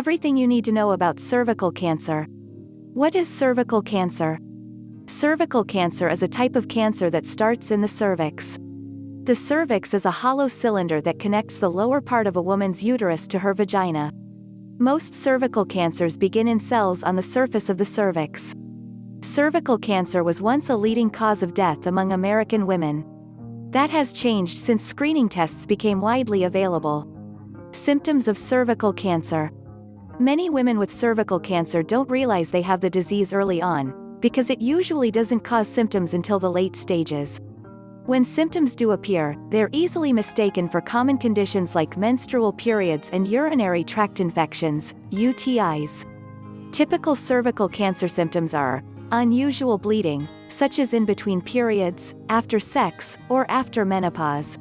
Everything you need to know about cervical cancer. What is cervical cancer? Cervical cancer is a type of cancer that starts in the cervix. The cervix is a hollow cylinder that connects the lower part of a woman's uterus to her vagina. Most cervical cancers begin in cells on the surface of the cervix. Cervical cancer was once a leading cause of death among American women. That has changed since screening tests became widely available. Symptoms of cervical cancer. Many women with cervical cancer don't realize they have the disease early on, because it usually doesn't cause symptoms until the late stages. When symptoms do appear, they're easily mistaken for common conditions like menstrual periods and urinary tract infections, UTIs. Typical cervical cancer symptoms are unusual bleeding, such as in between periods, after sex, or after menopause.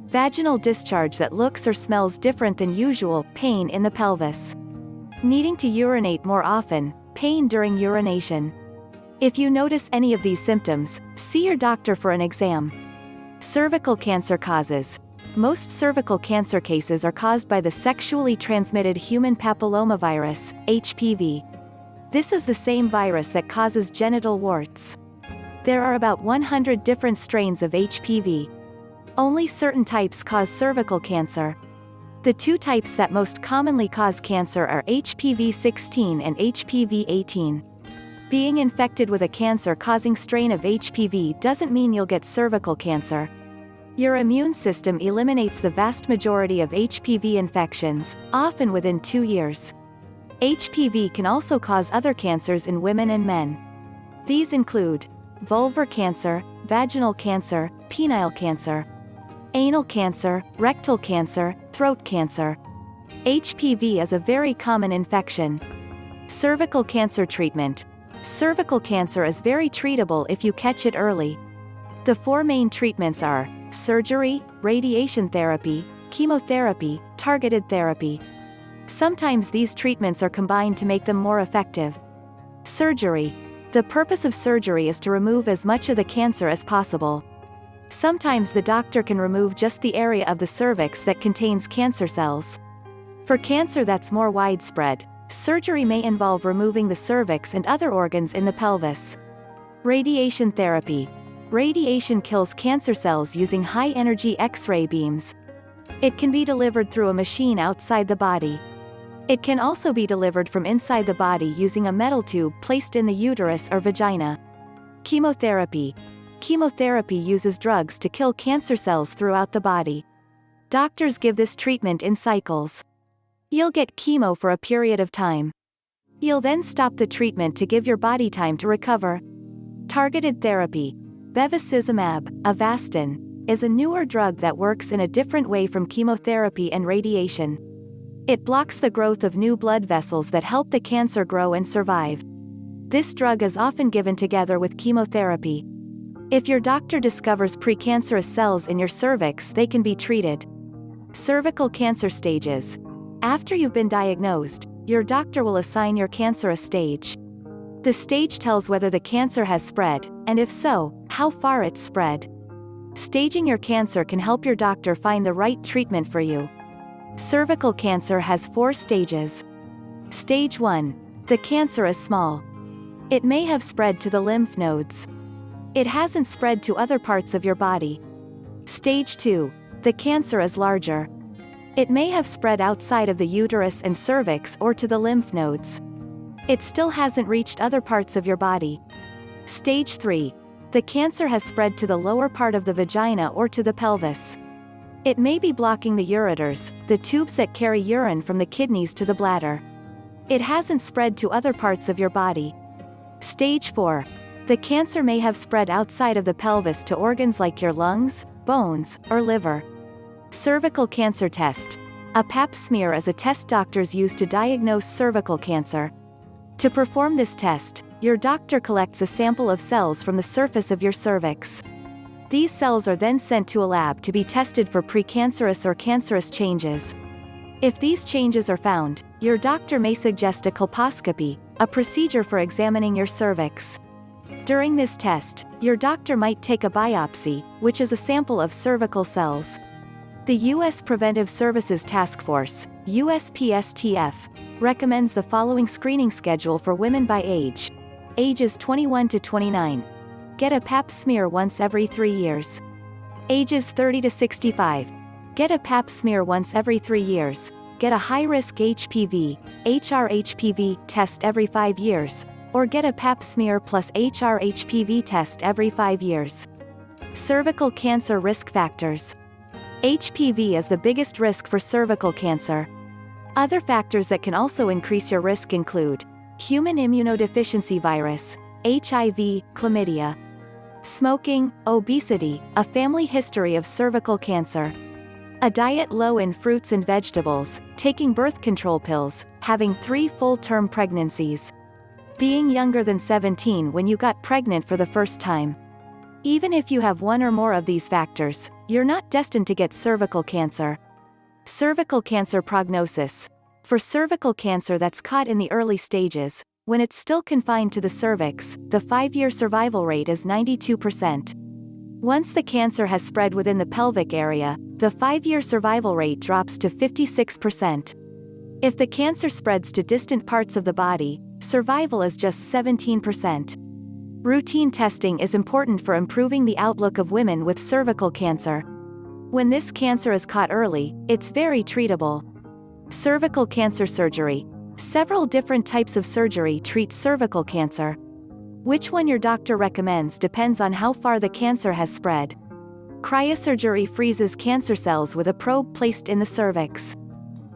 Vaginal discharge that looks or smells different than usual, pain in the pelvis. Needing to urinate more often, pain during urination. If you notice any of these symptoms, see your doctor for an exam. Cervical cancer causes. Most cervical cancer cases are caused by the sexually transmitted human papillomavirus, HPV. This is the same virus that causes genital warts. There are about 100 different strains of HPV. Only certain types cause cervical cancer. The two types that most commonly cause cancer are HPV-16 and HPV-18. Being infected with a cancer-causing strain of HPV doesn't mean you'll get cervical cancer. Your immune system eliminates the vast majority of HPV infections, often within 2 years. HPV can also cause other cancers in women and men. These include vulvar cancer, vaginal cancer, penile cancer, anal cancer, rectal cancer, throat cancer. HPV is a very common infection. Cervical cancer treatment. Cervical cancer is very treatable if you catch it early. The 4 main treatments are surgery, radiation therapy, chemotherapy, targeted therapy. Sometimes these treatments are combined to make them more effective. Surgery. The purpose of surgery is to remove as much of the cancer as possible. Sometimes the doctor can remove just the area of the cervix that contains cancer cells. For cancer that's more widespread, surgery may involve removing the cervix and other organs in the pelvis. Radiation therapy. Radiation kills cancer cells using high-energy X-ray beams. It can be delivered through a machine outside the body. It can also be delivered from inside the body using a metal tube placed in the uterus or vagina. Chemotherapy. Chemotherapy uses drugs to kill cancer cells throughout the body. Doctors give this treatment in cycles. You'll get chemo for a period of time. You'll then stop the treatment to give your body time to recover. Targeted therapy. Bevacizumab, Avastin, is a newer drug that works in a different way from chemotherapy and radiation. It blocks the growth of new blood vessels that help the cancer grow and survive. This drug is often given together with chemotherapy. If your doctor discovers precancerous cells in your cervix, they can be treated. Cervical cancer stages. After you've been diagnosed, your doctor will assign your cancer a stage. The stage tells whether the cancer has spread, and if so, how far it's spread. Staging your cancer can help your doctor find the right treatment for you. Cervical cancer has 4 stages. Stage 1. The cancer is small. It may have spread to the lymph nodes. It hasn't spread to other parts of your body. Stage 2. The cancer is larger. It may have spread outside of the uterus and cervix or to the lymph nodes. It still hasn't reached other parts of your body. Stage 3. The cancer has spread to the lower part of the vagina or to the pelvis. It may be blocking the ureters, the tubes that carry urine from the kidneys to the bladder. It hasn't spread to other parts of your body. Stage 4. The cancer may have spread outside of the pelvis to organs like your lungs, bones, or liver. Cervical cancer test. A pap smear is a test doctors use to diagnose cervical cancer. To perform this test, your doctor collects a sample of cells from the surface of your cervix. These cells are then sent to a lab to be tested for precancerous or cancerous changes. If these changes are found, your doctor may suggest a colposcopy, a procedure for examining your cervix. During this test, your doctor might take a biopsy, which is a sample of cervical cells. The U.S. Preventive Services Task Force, USPSTF, recommends the following screening schedule for women by age. Ages 21 to 29. Get a pap smear once every 3 years. Ages 30 to 65. Get a pap smear once every 3 years. Get a high-risk HRHPV test every 5 years, or get a pap smear plus HRHPV test every 5 years. Cervical cancer risk factors. HPV is the biggest risk for cervical cancer. Other factors that can also increase your risk include human immunodeficiency virus, HIV, chlamydia, smoking, obesity, a family history of cervical cancer, a diet low in fruits and vegetables, taking birth control pills, having 3 full-term pregnancies, being younger than 17 when you got pregnant for the first time. Even if you have one or more of these factors, you're not destined to get cervical cancer. Cervical cancer prognosis. For cervical cancer that's caught in the early stages, when it's still confined to the cervix, the 5-year survival rate is 92%. Once the cancer has spread within the pelvic area, the 5-year survival rate drops to 56%. If the cancer spreads to distant parts of the body, survival is just 17%. Routine testing is important for improving the outlook of women with cervical cancer. When this cancer is caught early, it's very treatable. Cervical cancer surgery. Several different types of surgery treat cervical cancer. Which one your doctor recommends depends on how far the cancer has spread. Cryosurgery freezes cancer cells with a probe placed in the cervix.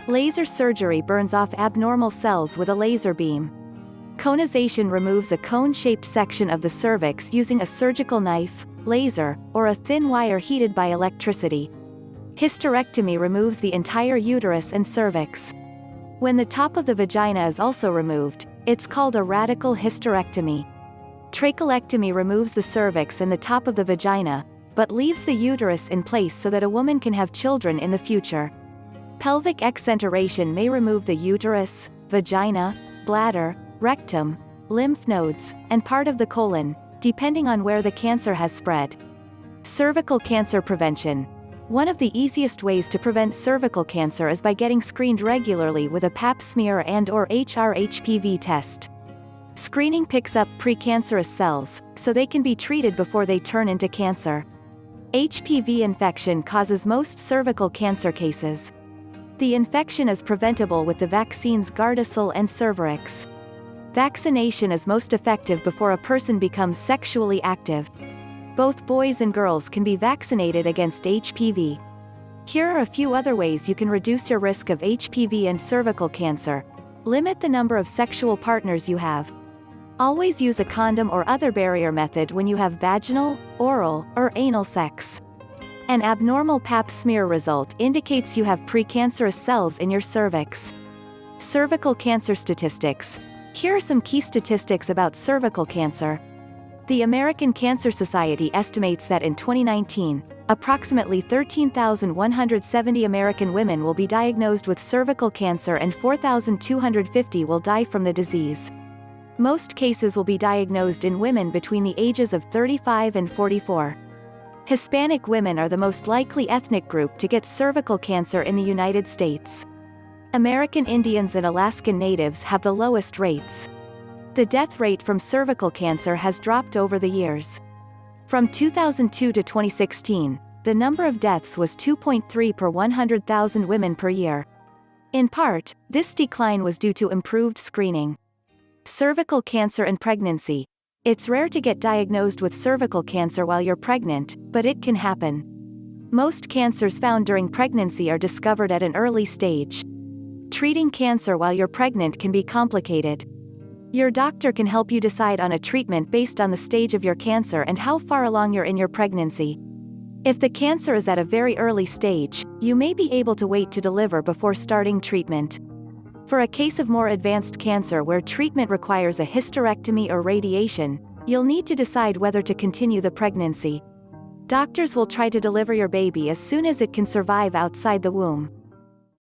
Laser surgery burns off abnormal cells with a laser beam. Conization removes a cone-shaped section of the cervix using a surgical knife, laser, or a thin wire heated by electricity. Hysterectomy removes the entire uterus and cervix. When the top of the vagina is also removed, it's called a radical hysterectomy. Trachelectomy removes the cervix and the top of the vagina, but leaves the uterus in place so that a woman can have children in the future. Pelvic exenteration may remove the uterus, vagina, bladder, rectum, lymph nodes, and part of the colon, depending on where the cancer has spread. Cervical cancer prevention. One of the easiest ways to prevent cervical cancer is by getting screened regularly with a pap smear and/or HRHPV test. Screening picks up precancerous cells, so they can be treated before they turn into cancer. HPV infection causes most cervical cancer cases. The infection is preventable with the vaccines Gardasil and Cervarix. Vaccination is most effective before a person becomes sexually active. Both boys and girls can be vaccinated against HPV. Here are a few other ways you can reduce your risk of HPV and cervical cancer. Limit the number of sexual partners you have. Always use a condom or other barrier method when you have vaginal, oral, or anal sex. An abnormal pap smear result indicates you have precancerous cells in your cervix. Cervical cancer statistics. Here are some key statistics about cervical cancer. The American Cancer Society estimates that in 2019, approximately 13,170 American women will be diagnosed with cervical cancer and 4,250 will die from the disease. Most cases will be diagnosed in women between the ages of 35 and 44. Hispanic women are the most likely ethnic group to get cervical cancer in the United States. American Indians and Alaskan Natives have the lowest rates. The death rate from cervical cancer has dropped over the years. From 2002 to 2016, the number of deaths was 2.3 per 100,000 women per year. In part, this decline was due to improved screening. Cervical cancer and pregnancy. It's rare to get diagnosed with cervical cancer while you're pregnant, but it can happen. Most cancers found during pregnancy are discovered at an early stage. Treating cancer while you're pregnant can be complicated. Your doctor can help you decide on a treatment based on the stage of your cancer and how far along you're in your pregnancy. If the cancer is at a very early stage, you may be able to wait to deliver before starting treatment. For a case of more advanced cancer where treatment requires a hysterectomy or radiation, you'll need to decide whether to continue the pregnancy. Doctors will try to deliver your baby as soon as it can survive outside the womb.